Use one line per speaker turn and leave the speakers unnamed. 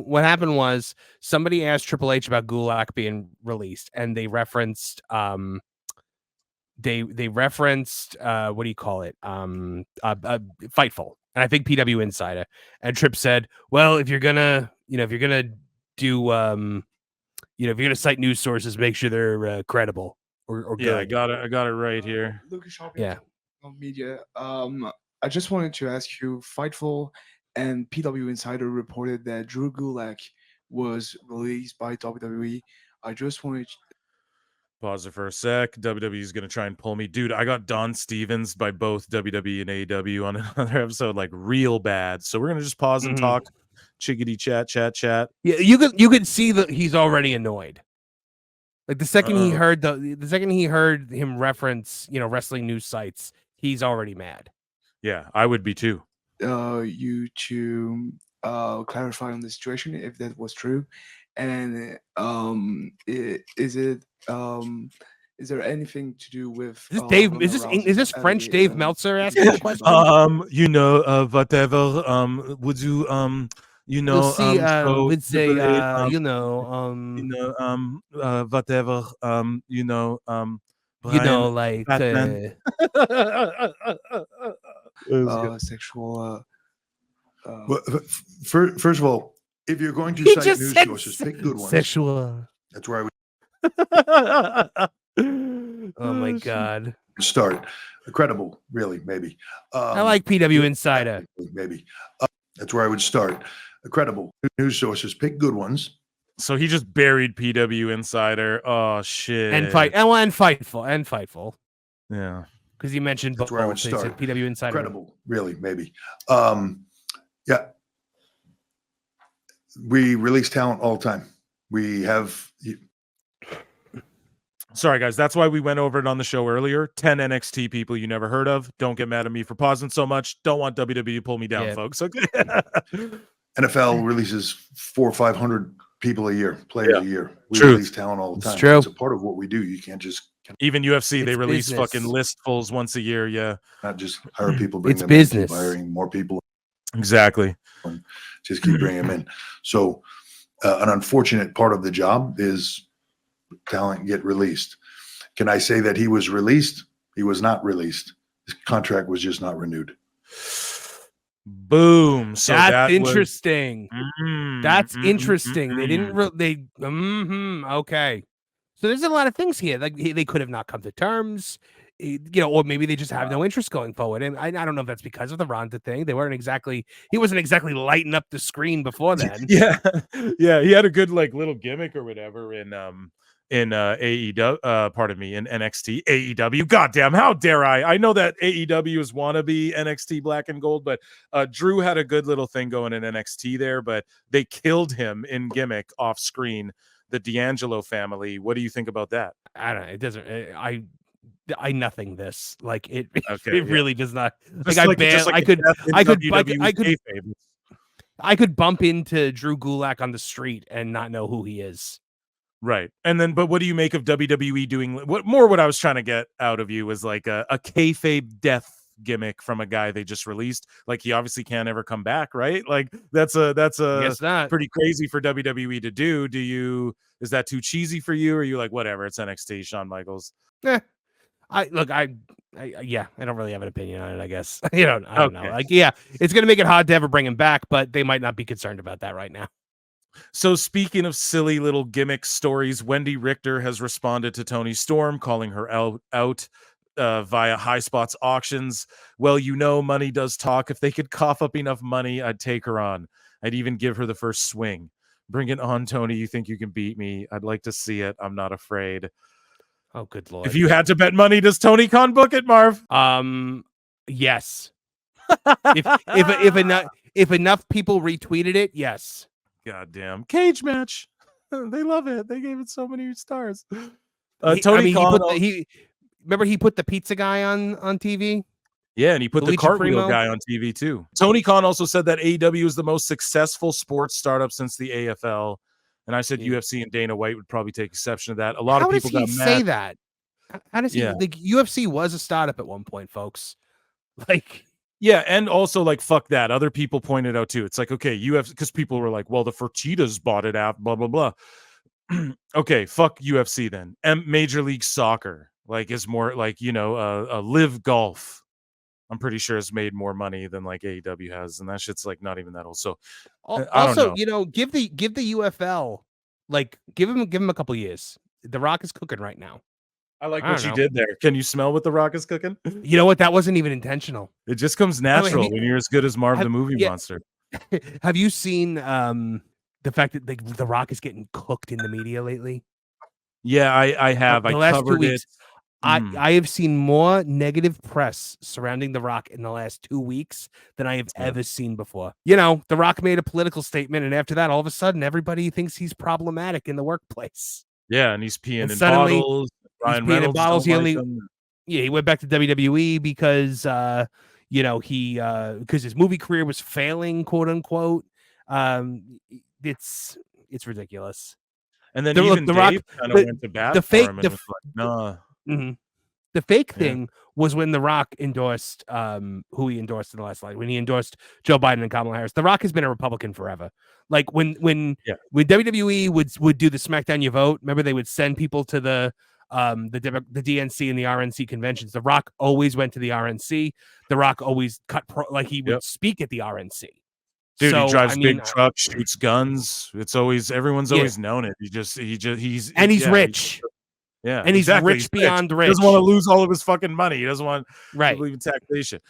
what happened was somebody asked Triple H about Gulak being released, and they referenced they referenced what do you call it? Fightful, and I think PWInsider. And Tripp said, "Well, if you're gonna do if you're gonna cite news sources, make sure they're credible or good."
I got it right here.
Lucas Shopping
Yeah.
Media. I just wanted to ask you, Fightful and PWInsider reported that Drew Gulak was released by WWE. I just wanted
Pause it for a sec. WWE is going to try and pull me. Dude, I got Don Stevens by both WWE and AEW on another episode, like real bad. So we're going to just pause and talk. Chickadee chat.
Yeah, you could see that he's already annoyed. Like the second he heard him reference, wrestling news sites, he's already mad.
Yeah, I would be too.
you to clarify on the situation if that was true, and is there anything to do with
Is this Dave? Is this French Dave Meltzer asking the question?
Whatever. Would you
We'll see. Would say
whatever.
like
sexual.
Well, first of all, if you're going to cite news sources, pick good ones.
Sexual.
That's where I would.
Oh my God.
Start credible, really, maybe.
I like PWInsider.
Maybe. That's where I would start. Credible news sources, pick good ones.
So he just buried PWInsider. Oh shit.
And Fightful.
Yeah.
Because he mentioned
that's where I would start.
PWInsider.
Credible, really, maybe. Yeah. We release talent all the time. We have.
Sorry, guys. That's why we went over it on the show earlier. 10 NXT people you never heard of. Don't get mad at me for pausing so much. Don't want WWE to pull me down, folks. Okay.
NFL releases 400 or 500 people a year, players a year. We release talent all the time.
It's true.
It's a part of what we do. You can't just.
Even UFC, they release fucking listfuls once a year. Yeah.
Not just hire people, bring them
business.
in, keep hiring more people.
Exactly.
Just keep bringing them in. So an unfortunate part of the job is talent get released. Can I say that he was released? He was not released. His contract was just not renewed.
Boom. So
that's interesting. That's interesting. They didn't. Okay. So there's a lot of things here. Like they could have not come to terms. Or maybe they just have no interest going forward. And I don't know if that's because of the Ronda thing. He wasn't exactly lighting up the screen before then.
Yeah. He had a good little gimmick or whatever in AEW, pardon me, in NXT, AEW. Goddamn, how dare I? I know that AEW is wannabe NXT Black and Gold, but Drew had a good little thing going in NXT there, but they killed him in gimmick off screen. The D'Angelo family. What do you think about that?
I don't know. It doesn't. I nothing this it really does not. I could bump into Drew Gulak on the street and not know who he is.
Right. And then, but what do you make of WWE doing what I was trying to get out of you was like a kayfabe death gimmick from a guy they just released. Like he obviously can't ever come back, right? Like that's pretty crazy for WWE to do. Is that too cheesy for you? Or are you like, whatever, it's NXT, Shawn Michaels?
I don't really have an opinion on it, I guess. I don't know. It's going to make it hard to ever bring him back, but they might not be concerned about that right now.
So speaking of silly little gimmick stories, Wendi Richter has responded to Toni Storm, calling her out via High Spots auctions. Well, money does talk. If they could cough up enough money, I'd take her on. I'd even give her the first swing. Bring it on, Toni. You think you can beat me? I'd like to see it. I'm not afraid.
Oh, good Lord.
If you had to bet money, does Tony Khan book it, Marv?
Yes. if enough people retweeted it, yes.
Goddamn. Cage match. They love it. They gave it so many stars.
Tony Khan. Remember he put the pizza guy on TV?
Yeah, and he put the cartwheel guy on TV too. Tony Khan also said that AEW is the most successful sports startup since the AFL. And I said UFC and Dana White would probably take exception to that. A lot of people got mad.
How does he say that? How does he? Like UFC was a startup at one point, folks. Like
Yeah, and also like fuck that. Other people pointed out too. It's like, okay, UFC, because people were like, well, the Fertittas bought it out, blah blah blah. Okay, fuck UFC then. And Major League Soccer like is more like, you know, Live Golf. I'm pretty sure it's made more money than like AEW has, and that shit's like not even that old. So I don't
Also,
know.
you know, give the UFL like give him a couple years. The Rock is cooking right now.
I like
I
what
don't
you
know.
did there. Can you smell what the Rock is cooking?
You know what? That wasn't even intentional.
It just comes natural
you-
when you're as good as Marv the Movie
yeah.
Monster.
Have you seen the fact that the Rock is getting cooked in the media lately?
Yeah, I have.
The
I
last 2
covered
weeks,
it.
I have seen more negative press surrounding The Rock in the last 2 weeks than I have ever seen before. You know, The Rock made a political statement, and after that, all of a sudden, everybody thinks he's problematic in the workplace.
Yeah, and he's peeing
And
in
suddenly,
bottles.
He's
Ryan
peeing in
Reynolds
bottles.
don't
He
like
only,
him.
yeah, he went back to WWE because, you know, because his movie career was failing, quote unquote. It's ridiculous.
And then
The-
even
The
Dave
Rock-
kind of went to bat
the
for
fake-
him,
the
and was like, nah.
Mhm. The fake
Yeah.
thing was when The Rock endorsed who he endorsed in the last slide. When he endorsed Joe Biden and Kamala Harris. The Rock has been a Republican forever. Like when WWE would do the SmackDown You Vote, remember they would send people to the DNC and the RNC conventions. The Rock always went to the RNC. The Rock always he would speak at the RNC.
Dude,
So,
he drives
I mean,
big trucks, shoots guns. It's always everyone's
Yeah.
always known it. He's
rich.
Yeah,
And he's
exactly.
rich beyond
He
rich.
doesn't want to lose all of his fucking money. He doesn't want to
Right.
believe in taxation.